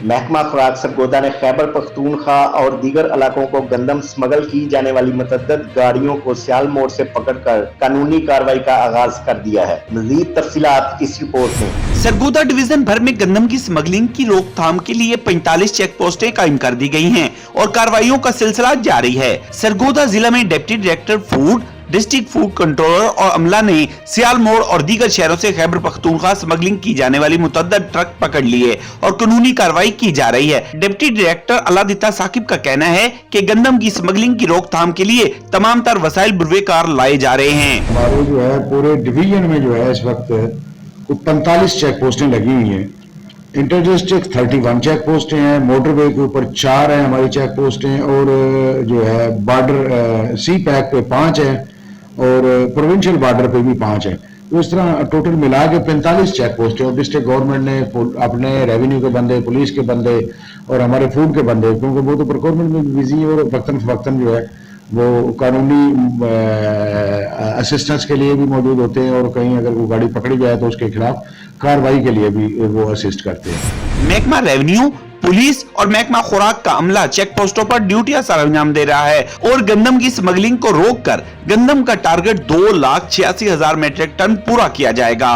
महकमा खुराक सरगोदा ने खैबर पख्तूनख्वा और दीगर इलाकों को गंदम स्मगल की जाने वाली मुतअद्दिद गाड़ियों को सियाल मोड़ से पकड़कर कानूनी कार्रवाई का आगाज कर दिया है। मज़ीद तफसीलात इस रिपोर्ट में। सरगोदा डिवीजन भर में गंदम की स्मगलिंग की रोकथाम के लिए 45 चेक पोस्टें कायम कर दी गई हैं और कार्रवाइयों का सिलसिला जारी है। सरगोदा जिला में deputy director food, district food controller और अमला ने सियाल मोड़ और दीगर शहरों से खैबर पख्तूनख्वा स्मगलिंग की जाने वाली मुतअद्दिद ट्रक पकड़ लिए और कानूनी कार्रवाई की जा रही है। डिप्टी डायरेक्टर अलादिता साकिब का कहना है कि गंदम की स्मगलिंग की रोकथाम के लिए तमाम तर वसाइल बुरवेकार लाए जा रहे हैं। हमारे जो है पूरे डिवीजन में जो है इस वक्त 45 चेक पोस्टें लगी हुई हैं। इंटर डिस्ट्रिक्ट 31 चेक पोस्टें हैं, मोटरवे के ऊपर 4 हैं हमारी चेक पोस्टें, और जो है बॉर्डर सी पैक पे 5 हैं और प्रोविंशियल बॉर्डर पे भी 5 हैं। तो इस तरह टोटल मिला के 45 चेक पोस्टें और डिस्ट्रिक्ट गवर्नमेंट ने अपने रेवेन्यू के बंदे, पुलिस के बंदे और हमारे फूड के बंदे, क्योंकि वो तो प्रोक्योरमेंट में बिजी है और वक्तन फवक्तन जो है वो कानूनी असिस्टेंस के लिए भी मौजूद होते हैं और कहीं अगर वो गाड़ी पकड़ी जाए तो उसके खिलाफ कार्रवाई के लिए भी वो असिस्ट करते हैं। महकमा रेवेन्यू, पुलिस और महकमा खुराक का अमला चेक पोस्टों पर ड्यूटियां सर अंजाम दे रहा है और गंदम की स्मगलिंग को रोककर गंदम का टारगेट 2,86,000 मीट्रिक टन पूरा किया जाएगा।